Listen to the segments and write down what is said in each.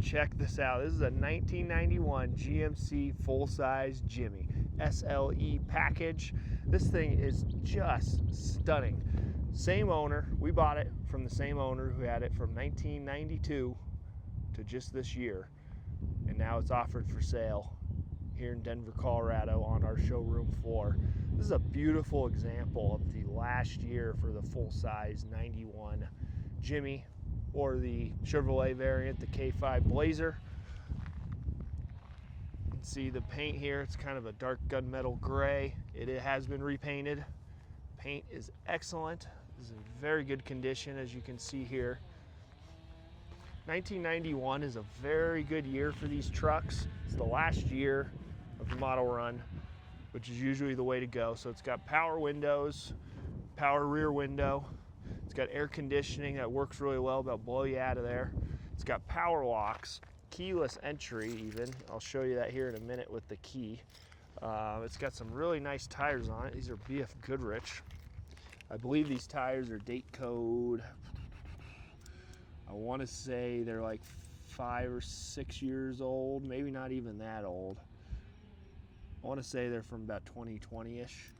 check this out. This is a 1991 GMC full-size Jimmy SLE package. This thing is just stunning. Same owner. We bought it from the same owner who had it from 1992 to just this year, and now it's offered for sale here in Denver, Colorado on our showroom floor. This is a beautiful example of the last year for the full-size 91 Jimmy, or the Chevrolet variant, the K5 Blazer. You can see the paint here. It's kind of a dark gunmetal gray. It has been repainted. Paint is excellent. This is in very good condition, as you can see here. 1991 is a very good year for these trucks. It's the last year of the model run, which is usually the way to go. So it's got power windows, power rear window. It's got air conditioning that works really well, about blow you out of there. It's got power locks, keyless entry even. I'll show you that here in a minute with the key. It's got some really nice tires on it. These are BF Goodrich. I believe these tires are date code, I want to say they're like 5 or 6 years old, maybe not even that old. I want to say they're from about 2020-ish,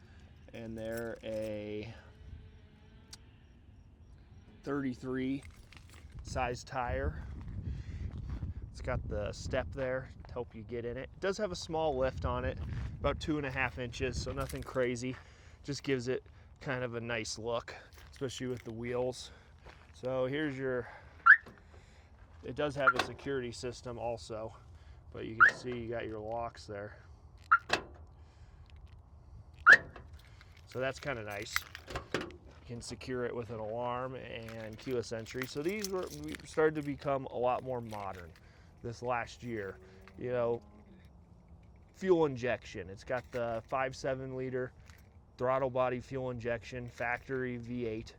and they're a 33 size tire. It's got the step there to help you get in it. It does have a small lift on it, about 2.5 inches, so nothing crazy. Just gives it kind of a nice look, especially with the wheels. So here's your, it does have a security system also, but you can see you got your locks there. So that's kind of nice. You can secure it with an alarm and keyless entry. So these started to become a lot more modern this last year. You know, fuel injection. It's got the 5.7 liter throttle body fuel injection, factory V8.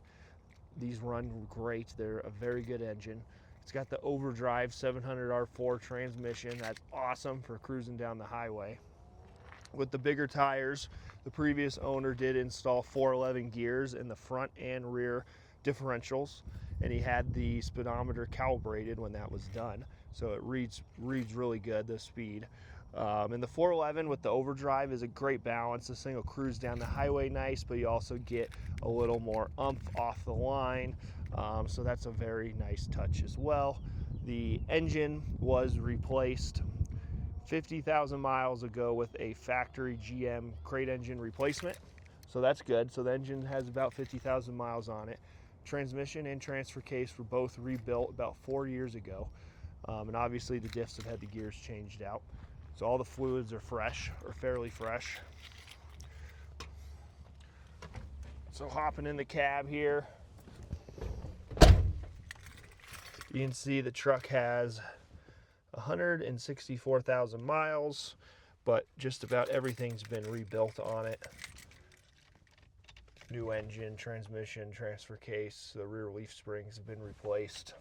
These run great. They're a very good engine. It's got the Overdrive 700R4 transmission. That's awesome for cruising down the highway. With the bigger tires, the previous owner did install 411 gears in the front and rear differentials, and he had the speedometer calibrated when that was done, so it reads really good, the speed. And the 411 with the Overdrive is a great balance. This thing will cruise down the highway nice, but you also get a little more oomph off the line, so that's a very nice touch as well. The engine was replaced 50,000 miles ago with a factory GM crate engine replacement, so that's good. So the engine has about 50,000 miles on it. Transmission and transfer case were both rebuilt about 4 years ago, and obviously the diffs have had the gears changed out. So all the fluids are fresh, or fairly fresh. So hopping in the cab here, you can see the truck has 164,000 miles, but just about everything's been rebuilt on it. New engine, transmission, transfer case, the rear leaf springs have been replaced.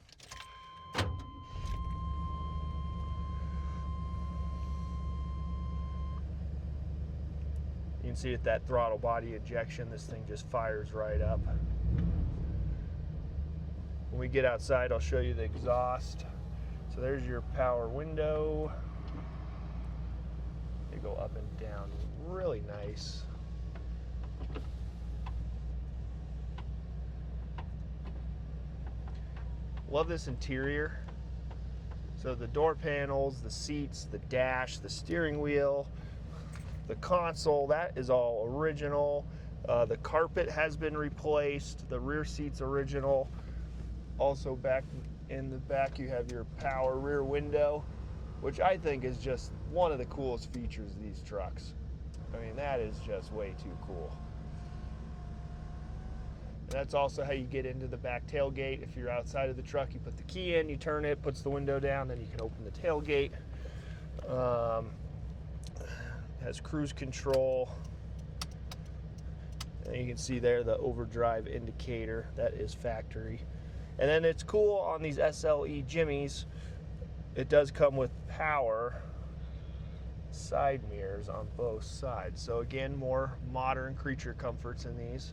You can see at that throttle body ejection, this thing just fires right up. When we get outside, I'll show you the exhaust. So there's your power window. They go up and down, really nice. Love this interior. So the door panels, the seats, the dash, the steering wheel, the console, that is all original. The carpet has been replaced. The rear seat's original. Also back in the back you have your power rear window, which I think is just one of the coolest features of these trucks. I mean, that is just way too cool. And that's also how you get into the back tailgate. If you're outside of the truck, you put the key in, you turn it, puts the window down, then you can open the tailgate. Has cruise control, and you can see there the overdrive indicator. That is factory. And then it's cool on these SLE Jimmys, it does come with power side mirrors on both sides. So again, more modern creature comforts in these.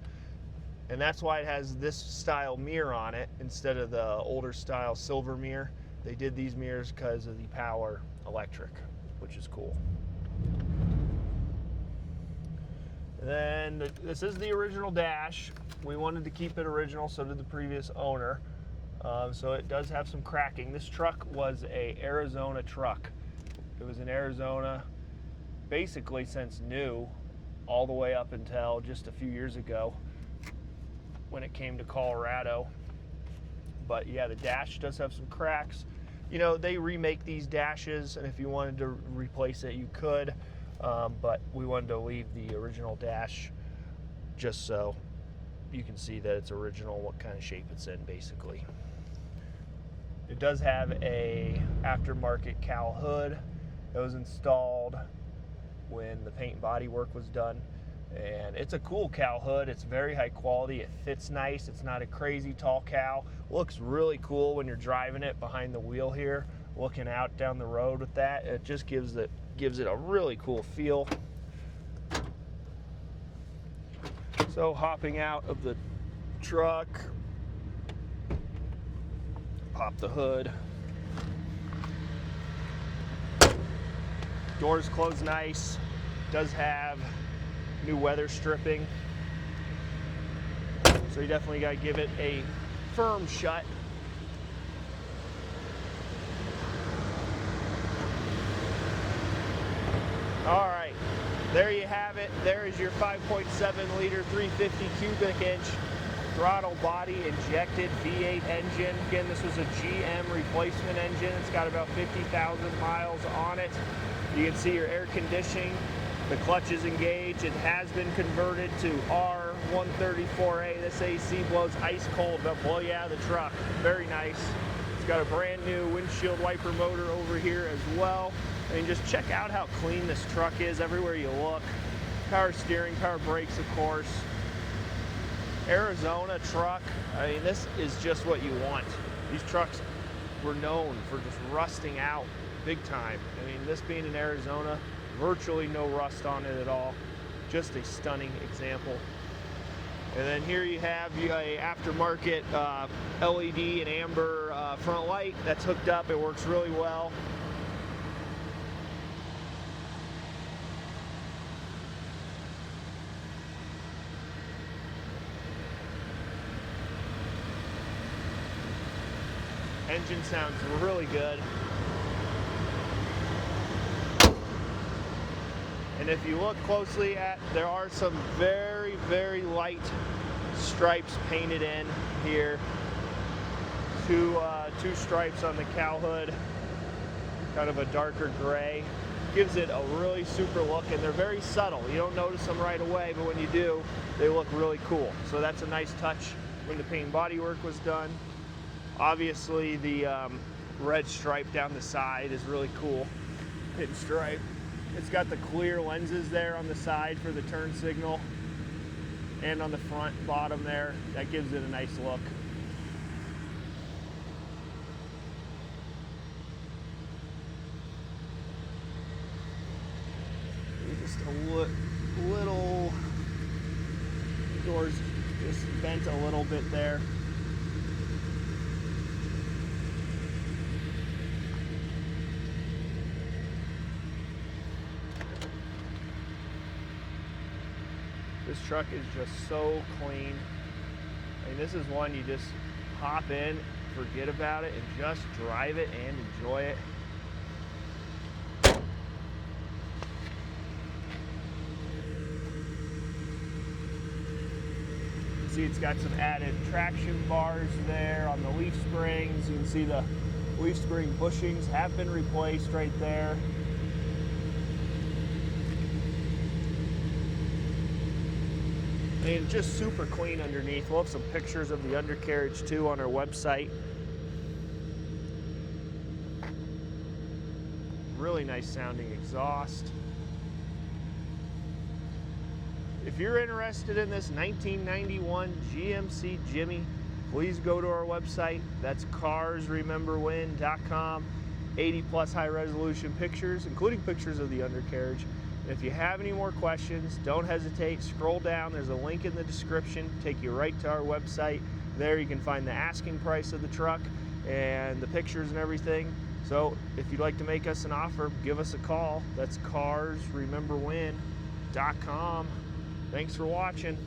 And that's why it has this style mirror on it instead of the older style silver mirror. they did these mirrors because of the power electric, which is cool. And then this is the original dash. We wanted to keep it original, so did the previous owner. So it does have some cracking. This truck was a Arizona truck. It was in Arizona basically since new, all the way up until just a few years ago when it came to Colorado. But yeah, the dash does have some cracks. You know, they remake these dashes, and if you wanted to replace it, you could. But we wanted to leave the original dash just so you can see that it's original, what kind of shape it's in, basically. It does have a aftermarket cowl hood that was installed when the paint and body work was done. And it's a cool cowl hood. It's very high quality. It fits nice. It's not a crazy tall cowl. Looks really cool when you're driving it behind the wheel here, looking out down the road with that. It just gives it a really cool feel. So hopping out of the truck, pop the hood. Doors close nice. Does have new weather stripping, so you definitely got to give it a firm shut. All right, there you have it. There is your 5.7 liter 350 cubic inch throttle body injected V8 engine. Again, this was a GM replacement engine. It's got about 50,000 miles on it. You can see your air conditioning. The clutch is engaged. It has been converted to R134A. This AC blows ice cold, but blow you out of the truck. Very nice. It's got a brand new windshield wiper motor over here as well. I mean, just check out how clean this truck is everywhere you look. Power steering, power brakes, of course. Arizona truck. I mean, this is just what you want. These trucks were known for just rusting out big time. I mean, this being in Arizona, virtually no rust on it at all. Just a stunning example. And then here you have a aftermarket LED and amber front light that's hooked up. It works really well. Engine sounds really good. And if you look closely there are some very, very light stripes painted in here. Two stripes on the cowl hood, kind of a darker gray. Gives it a really super look, and they're very subtle. You don't notice them right away, but when you do, they look really cool. So that's a nice touch when the paint and body work was done. Obviously, the red stripe down the side is really cool. Pinstripe. It's got the clear lenses there on the side for the turn signal, and on the front bottom there. That gives it a nice look. Just a little, doors just bent a little bit there. This truck is just so clean. I mean, this is one you just hop in, forget about it, and just drive it and enjoy it. You see it's got some added traction bars there on the leaf springs. You can see the leaf spring bushings have been replaced right there. And just super clean underneath. We'll have some pictures of the undercarriage too on our website. Really nice sounding exhaust. If you're interested in this 1991 GMC Jimmy, please go to our website. That's carsrememberwhen.com. 80+ high resolution pictures, including pictures of the undercarriage. If you have any more questions, don't hesitate. Scroll down. There's a link in the description. Take you right to our website. There you can find the asking price of the truck. and the pictures and everything. So if you'd like to make us an offer, give us a call. That's carsrememberwhen.com. Thanks for watching.